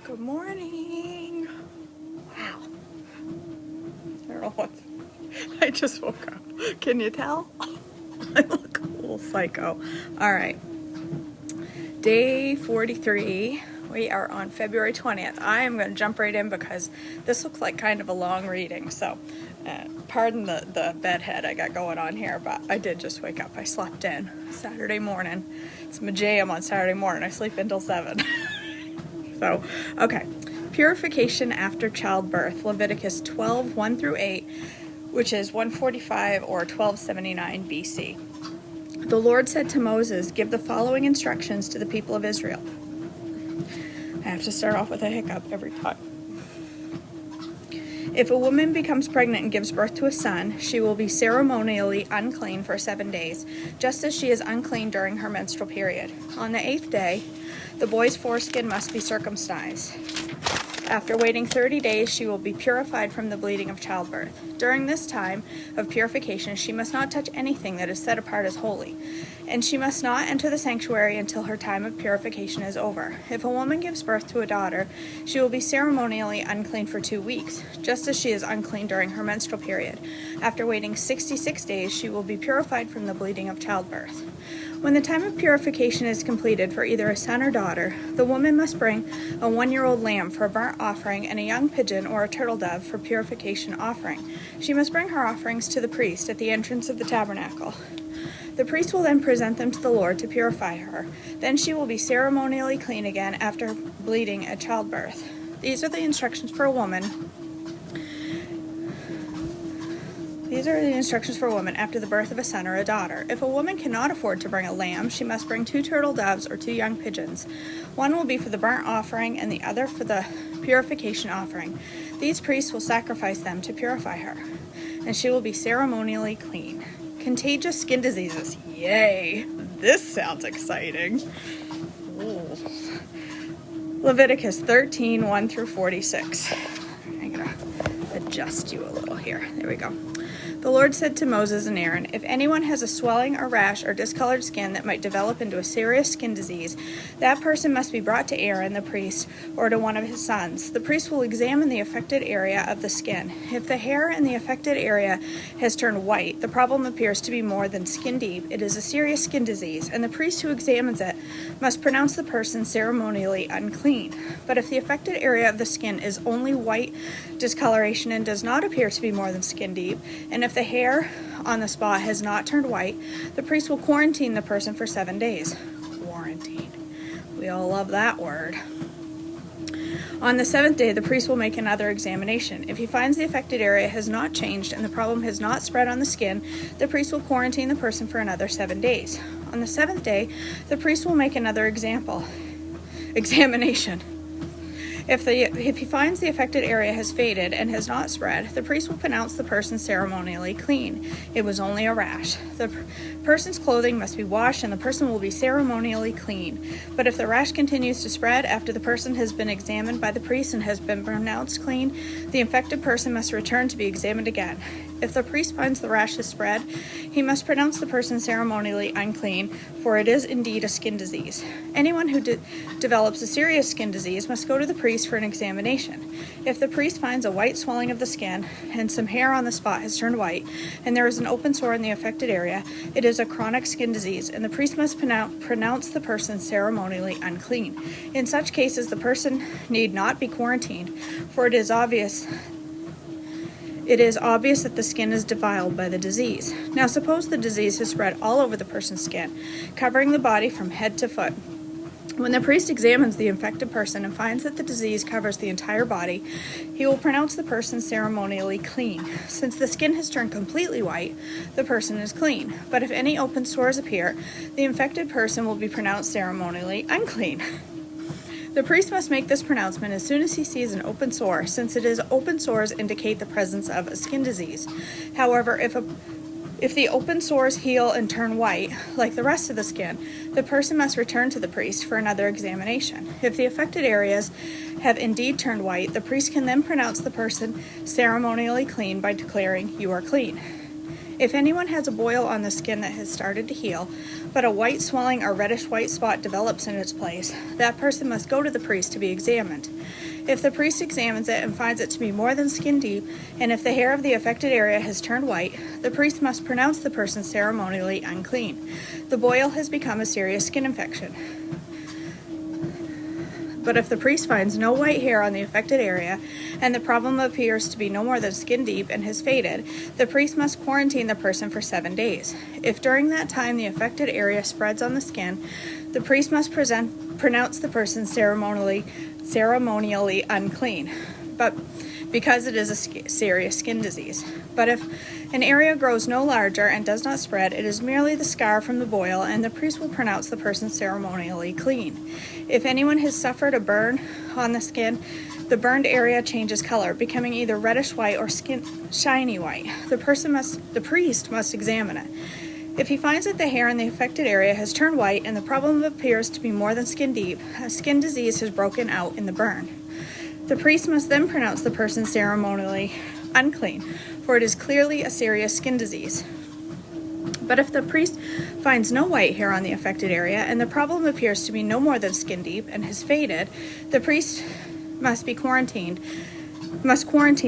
Good morning. Wow. I don't know what. I just woke up. Can you tell? I look a little psycho. All right. Day 43. We are on February 20th. I am going to jump right in because this looks like kind of a long reading. So, pardon the bedhead I got going on here, but I did just wake up. I slept in Saturday morning. It's my jam on Saturday morning. I sleep until 7. So, okay. Purification after childbirth, Leviticus 12, 1 through 8, which is 145 or 1279 BC. The Lord said to Moses, "Give the following instructions to the people of Israel." I have to start off with a hiccup every time. If a woman becomes pregnant and gives birth to a son, she will be ceremonially unclean for 7 days, just as she is unclean during her menstrual period. On the 8th day, the boy's foreskin must be circumcised. After waiting 30 days, she will be purified from the bleeding of childbirth. During this time of purification, she must not touch anything that is set apart as holy, and she must not enter the sanctuary until her time of purification is over. If a woman gives birth to a daughter, she will be ceremonially unclean for 2 weeks, just as she is unclean during her menstrual period. After waiting 66 days, she will be purified from the bleeding of childbirth. When the time of purification is completed for either a son or daughter, the woman must bring a 1-year-old lamb for a burnt offering and a young pigeon or a turtle dove for purification offering. She must bring her offerings to the priest at the entrance of the tabernacle. The priest will then present them to the Lord to purify her. Then she will be ceremonially clean again after bleeding at childbirth. These are the instructions for a woman after the birth of a son or a daughter. If a woman cannot afford to bring a lamb, she must bring 2 turtle doves or 2 young pigeons. One will be for the burnt offering and the other for the purification offering. These priests will sacrifice them to purify her, and she will be ceremonially clean. Contagious skin diseases. Yay! This sounds exciting. Ooh. Leviticus 13, 1 through 46. I'm going to adjust you a little here. There we go. The Lord said to Moses and Aaron, "If anyone has a swelling or rash or discolored skin that might develop into a serious skin disease, that person must be brought to Aaron the priest or to one of his sons. The priest will examine the affected area of the skin. If the hair in the affected area has turned white, the problem appears to be more than skin deep. It is a serious skin disease, and the priest who examines it must pronounce the person ceremonially unclean. But if the affected area of the skin is only white discoloration and does not appear to be more than skin deep, and if the hair on the spot has not turned white, the priest will quarantine the person for 7 days. Quarantine. We all love that word. On the 7th day, the priest will make another examination. If he finds the affected area has not changed and the problem has not spread on the skin, the priest will quarantine the person for another 7 days. On the 7th day, the priest will make another examination. If he finds the affected area has faded and has not spread, the priest will pronounce the person ceremonially clean. It was only a rash. The person's clothing must be washed and the person will be ceremonially clean. But if the rash continues to spread after the person has been examined by the priest and has been pronounced clean, the infected person must return to be examined again. If the priest finds the rash has spread, he must pronounce the person ceremonially unclean, for it is indeed a skin disease. Anyone who develops a serious skin disease must go to the priest for an examination. If the priest finds a white swelling of the skin and some hair on the spot has turned white, and there is an open sore in the affected area, it is a chronic skin disease, and the priest must pronounce the person ceremonially unclean. In such cases, the person need not be quarantined, for it is obvious that the skin is defiled by the disease. Now suppose the disease has spread all over the person's skin, covering the body from head to foot. When the priest examines the infected person and finds that the disease covers the entire body, he will pronounce the person ceremonially clean. Since the skin has turned completely white, the person is clean. But if any open sores appear, the infected person will be pronounced ceremonially unclean. The priest must make this pronouncement as soon as he sees an open sore, since open sores indicate the presence of a skin disease. However, if the open sores heal and turn white, like the rest of the skin, the person must return to the priest for another examination. If the affected areas have indeed turned white, the priest can then pronounce the person ceremonially clean by declaring, "You are clean." If anyone has a boil on the skin that has started to heal, but a white swelling or reddish-white spot develops in its place, that person must go to the priest to be examined. If the priest examines it and finds it to be more than skin deep, and if the hair of the affected area has turned white, the priest must pronounce the person ceremonially unclean. The boil has become a serious skin infection. But if the priest finds no white hair on the affected area, and the problem appears to be no more than skin deep and has faded, the priest must quarantine the person for 7 days. If during that time the affected area spreads on the skin, the priest must pronounce the person ceremonially unclean, but because it is a serious skin disease. But if an area grows no larger and does not spread, it is merely the scar from the boil, and the priest will pronounce the person ceremonially clean. If anyone has suffered a burn on the skin, the burned area changes color, becoming either reddish white or shiny white. The priest must examine it. If he finds that the hair in the affected area has turned white and the problem appears to be more than skin deep, a skin disease has broken out in the burn. The priest must then pronounce the person ceremonially unclean, for it is clearly a serious skin disease. But if the priest finds no white hair on the affected area and the problem appears to be no more than skin deep and has faded, the priest must quarantine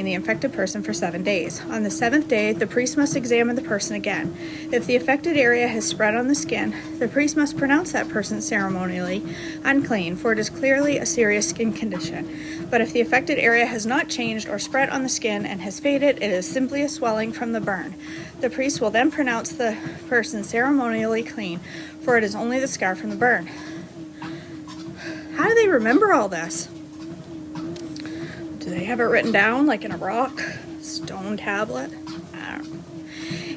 the infected person for 7 days. On the 7th day, the priest must examine the person again. If the affected area has spread on the skin, the priest must pronounce that person ceremonially unclean, for it is clearly a serious skin condition. But if the affected area has not changed or spread on the skin and has faded, it is simply a swelling from the burn. The priest will then pronounce the person ceremonially clean, for it is only the scar from the burn. How do they remember all this? Do they have it written down like in a rock, stone tablet? I don't know.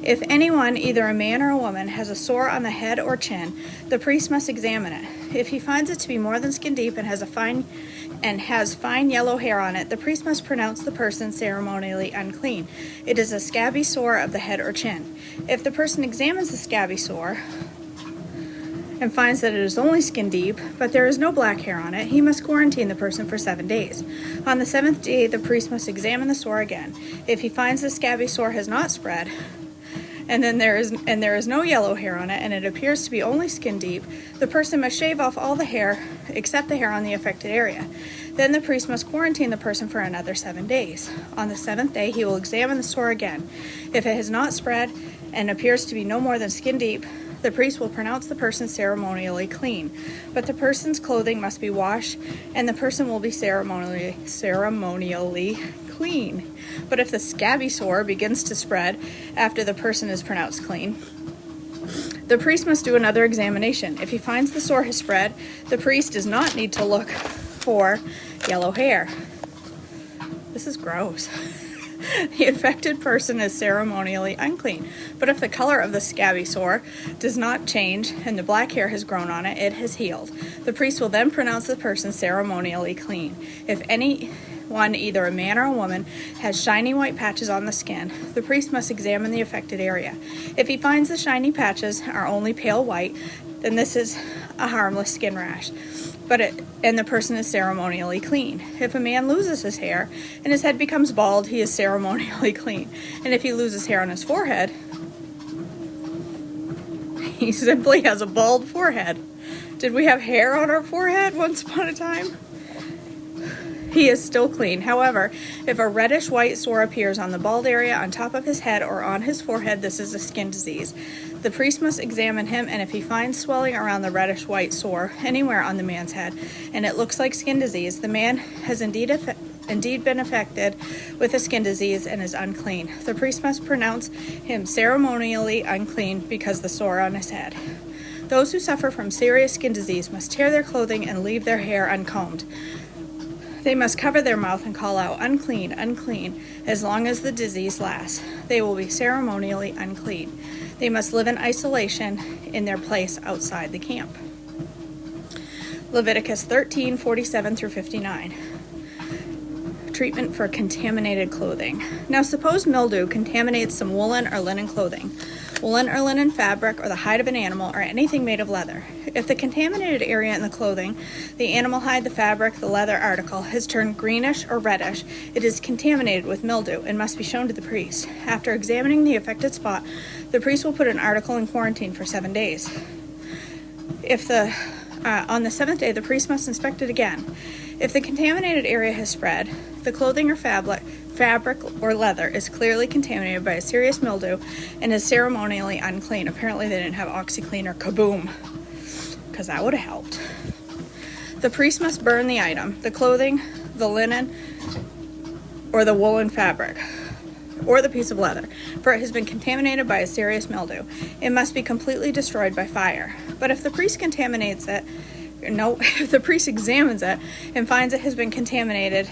If anyone, either a man or a woman, has a sore on the head or chin, the priest must examine it. If he finds it to be more than skin deep and has fine yellow hair on it, the priest must pronounce the person ceremonially unclean. It is a scabby sore of the head or chin. If the person examines the scabby sore and finds that it is only skin deep, but there is no black hair on it, he must quarantine the person for 7 days. On the 7th day, the priest must examine the sore again. If he finds the scabby sore has not spread, and there is no yellow hair on it, and it appears to be only skin deep, the person must shave off all the hair except the hair on the affected area. Then the priest must quarantine the person for another 7 days. On the 7th day, he will examine the sore again. If it has not spread and appears to be no more than skin deep, the priest will pronounce the person ceremonially clean, but the person's clothing must be washed, and the person will be ceremonially clean. But if the scabby sore begins to spread after the person is pronounced clean, the priest must do another examination. If he finds the sore has spread, the priest does not need to look for yellow hair. This is gross. The infected person is ceremonially unclean, but if the color of the scabby sore does not change and the black hair has grown on it, it has healed. The priest will then pronounce the person ceremonially clean. If anyone, either a man or a woman, has shiny white patches on the skin, the priest must examine the affected area. If he finds the shiny patches are only pale white, then this is a harmless skin rash, and the person is ceremonially clean. If a man loses his hair and his head becomes bald, he is ceremonially clean. And if he loses hair on his forehead, he simply has a bald forehead. Did we have hair on our forehead once upon a time? He is still clean. However, if a reddish white sore appears on the bald area on top of his head or on his forehead, this is a skin disease. The priest must examine him, and if he finds swelling around the reddish white sore anywhere on the man's head, and it looks like skin disease, the man has indeed been affected with a skin disease and is unclean. The priest must pronounce him ceremonially unclean because the sore on his head. Those who suffer from serious skin disease must tear their clothing and leave their hair uncombed. They must cover their mouth and call out, "Unclean, unclean," as long as the disease lasts. They will be ceremonially unclean. They must live in isolation in their place outside the camp. Leviticus 13:47 through 59. Treatment for contaminated clothing. Now suppose mildew contaminates some woolen or linen clothing. Woolen or linen fabric or the hide of an animal or anything made of leather. If the contaminated area in the clothing, the animal hide, the fabric, the leather article, has turned greenish or reddish, it is contaminated with mildew and must be shown to the priest. After examining the affected spot, the priest will put an article in quarantine for 7 days. On the 7th day, the priest must inspect it again. If the contaminated area has spread, the clothing or fabric or leather is clearly contaminated by a serious mildew and is ceremonially unclean. Apparently they didn't have OxyClean or Kaboom, because that would have helped. The priest must burn the item, the clothing, the linen, or the woolen fabric, or the piece of leather, for it has been contaminated by a serious mildew. It must be completely destroyed by fire. But if the priest examines it and finds it has been contaminated,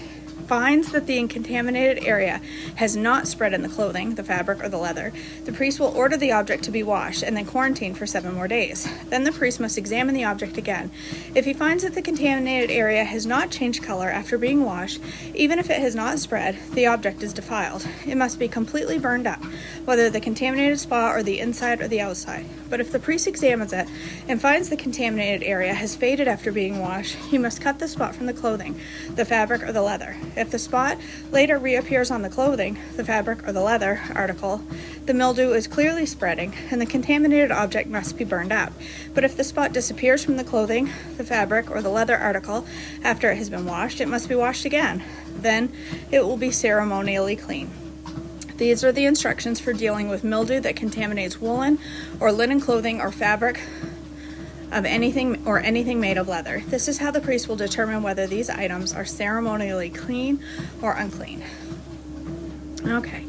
finds that the contaminated area has not spread in the clothing, the fabric, or the leather, the priest will order the object to be washed and then quarantined for 7 more days. Then the priest must examine the object again. If he finds that the contaminated area has not changed color after being washed, even if it has not spread, the object is defiled. It must be completely burned up, whether the contaminated spot or the inside or the outside. But if the priest examines it and finds the contaminated area has faded after being washed, he must cut the spot from the clothing, the fabric, or the leather. If the spot later reappears on the clothing, the fabric, or the leather article, the mildew is clearly spreading, and the contaminated object must be burned up. But if the spot disappears from the clothing, the fabric, or the leather article after it has been washed, it must be washed again. Then it will be ceremonially clean. These are the instructions for dealing with mildew that contaminates woolen or linen clothing or fabric of anything made of leather. This is how the priest will determine whether these items are ceremonially clean or unclean. Okay.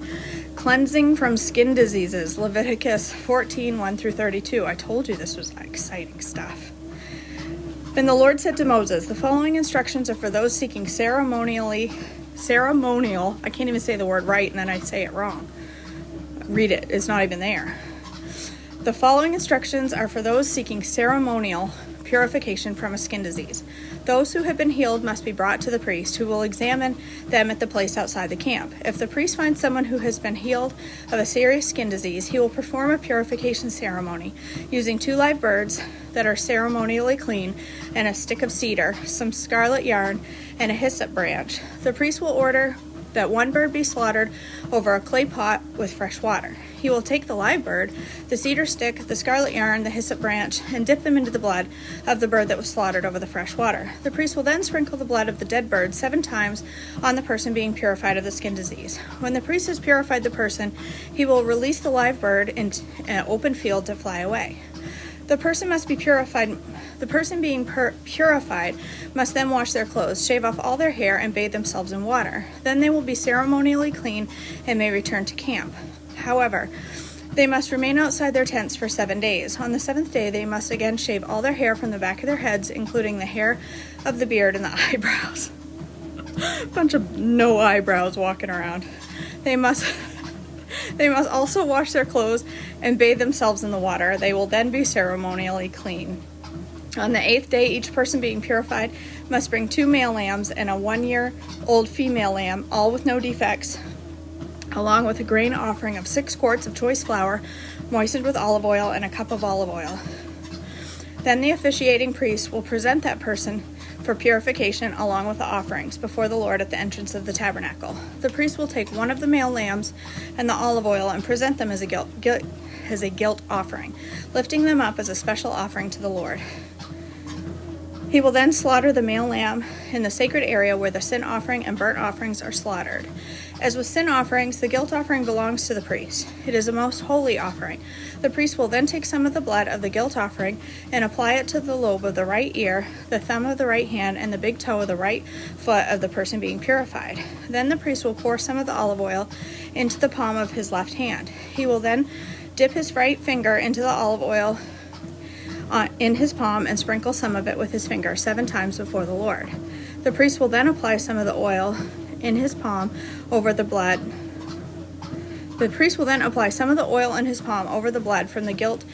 Cleansing from skin diseases, Leviticus 14, 1 through 32. I told you this was exciting stuff. Then the Lord said to Moses, the following instructions are for those seeking ceremonial, I can't even say the word right and then I say it wrong. Read it, it's not even there. The following instructions are for those seeking ceremonial purification from a skin disease. Those who have been healed must be brought to the priest, who will examine them at the place outside the camp. If the priest finds someone who has been healed of a serious skin disease, he will perform a purification ceremony using 2 live birds that are ceremonially clean and a stick of cedar, some scarlet yarn, and a hyssop branch. The priest will order that 1 bird be slaughtered over a clay pot with fresh water. He will take the live bird, the cedar stick, the scarlet yarn, the hyssop branch, and dip them into the blood of the bird that was slaughtered over the fresh water. The priest will then sprinkle the blood of the dead bird 7 times on the person being purified of the skin disease. When the priest has purified the person, he will release the live bird into an open field to fly away. The person being purified must then wash their clothes, shave off all their hair, and bathe themselves in water. Then they will be ceremonially clean and may return to camp. However, they must remain outside their tents for 7 days. On the 7th day, they must again shave all their hair from the back of their heads, including the hair of the beard and the eyebrows. Bunch of no eyebrows walking around. They must also wash their clothes and bathe themselves in the water. They will then be ceremonially clean. On the 8th day, each person being purified must bring 2 male lambs and a 1-year-old female lamb, all with no defects, along with a grain offering of 6 quarts of choice flour, moistened with olive oil, and a cup of olive oil. Then the officiating priest will present that person for purification along with the offerings before the Lord at the entrance of the tabernacle. The priest will take 1 of the male lambs and the olive oil and present them as a guilt offering, lifting them up as a special offering to the Lord. He will then slaughter the male lamb in the sacred area where the sin offering and burnt offerings are slaughtered. As with sin offerings, the guilt offering belongs to the priest. It is a most holy offering. The priest will then take some of the blood of the guilt offering and apply it to the lobe of the right ear, the thumb of the right hand, and the big toe of the right foot of the person being purified. Then the priest will pour some of the olive oil into the palm of his left hand. He will then dip his right finger into the olive oil in his palm and sprinkle some of it with his finger 7 times before the Lord. The priest will then apply some of the oil in his palm over the blood. The priest will then apply some of the oil in his palm over the blood from the guilt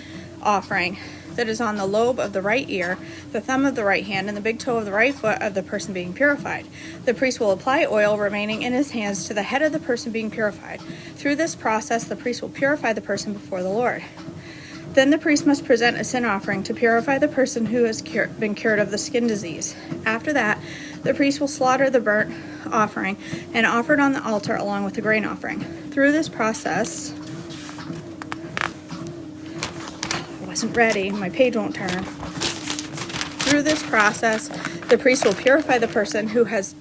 offering that is on the lobe of the right ear, the thumb of the right hand, and the big toe of the right foot of the person being purified. The priest will apply oil remaining in his hands to the head of the person being purified. Through this process, the priest will purify the person before the Lord. Then the priest must present a sin offering to purify the person who has been cured of the skin disease. After that, the priest will slaughter the burnt offering and offer it on the altar along with the grain offering. Through this process, I wasn't ready, my page won't turn. Through this process, the priest will purify the person who has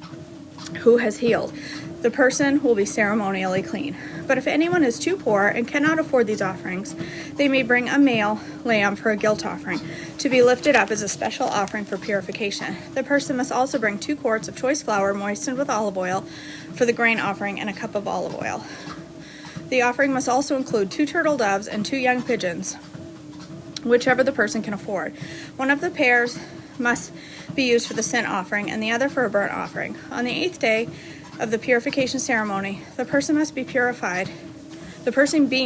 healed. The person will be ceremonially clean. But if anyone is too poor and cannot afford these offerings, they may bring a male lamb for a guilt offering, to be lifted up as a special offering for purification. The person must also bring 2 quarts of choice flour moistened with olive oil for the grain offering and a cup of olive oil. The offering must also include 2 turtle doves and 2 young pigeons, whichever the person can afford. One of the pairs must be used for the sin offering and the other for a burnt offering. On the 8th day of the purification ceremony, the person being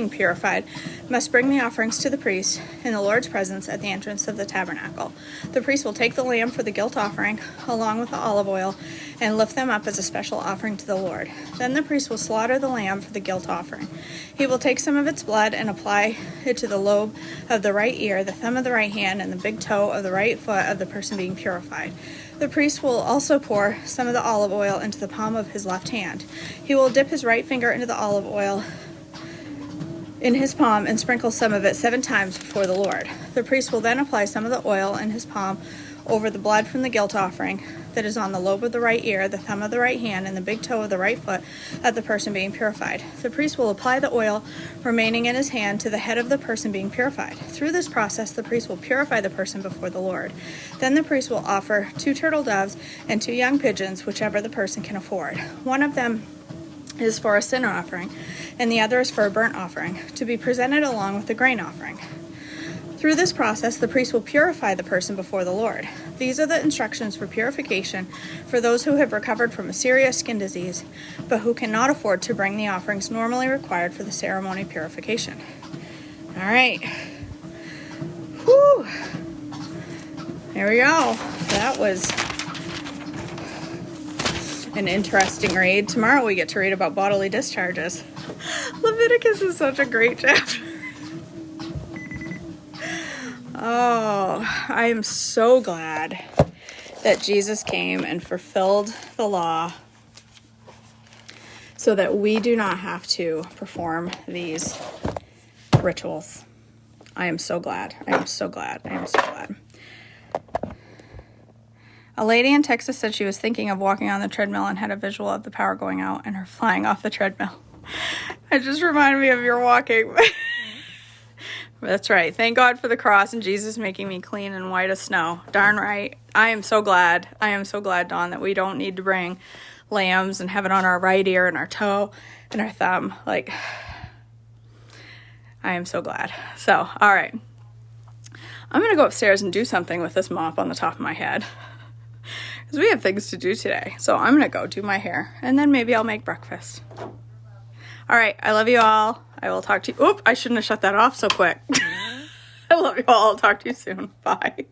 purified must bring the offerings to the priest in the Lord's presence at the entrance of the tabernacle. The priest will take the lamb for the guilt offering along with the olive oil and lift them up as a special offering to the Lord. Then the priest will slaughter the lamb for the guilt offering. He will take some of its blood and apply it to the lobe of the right ear, the thumb of the right hand, and the big toe of the right foot of the person being purified. The priest will also pour some of the olive oil into the palm of his left hand. He will dip his right finger into the olive oil in his palm and sprinkle some of it 7 times before the Lord. The priest will then apply some of the oil in his palm over the blood from the guilt offering that is on the lobe of the right ear, the thumb of the right hand, and the big toe of the right foot of the person being purified. The priest will apply the oil remaining in his hand to the head of the person being purified. Through this process, the priest will purify the person before the Lord. Then the priest will offer 2 turtle doves and 2 young pigeons, whichever the person can afford. One of them is for a sin offering, and the other is for a burnt offering, to be presented along with the grain offering. Through this process, the priest will purify the person before the Lord. These are the instructions for purification for those who have recovered from a serious skin disease, but who cannot afford to bring the offerings normally required for the ceremony purification. All right. Whew. There we go. That was an interesting read. Tomorrow we get to read about bodily discharges. Leviticus is such a great chapter. Oh, I am so glad that Jesus came and fulfilled the law so that we do not have to perform these rituals. I am so glad. I am so glad. I am so glad. A lady in Texas said she was thinking of walking on the treadmill and had a visual of the power going out and her flying off the treadmill. It just reminded me of your walking. That's right. Thank God for the cross and Jesus making me clean and white as snow. Darn right. I am so glad. I am so glad, Dawn, that we don't need to bring lambs and have it on our right ear and our toe and our thumb. Like, I am so glad. So, all right. I'm going to go upstairs and do something with this mop on the top of my head, because we have things to do today. So I'm going to go do my hair, and then maybe I'll make breakfast. All right. I love you all. I will talk to you. Oop, I shouldn't have shut that off so quick. I love you all. I'll talk to you soon. Bye.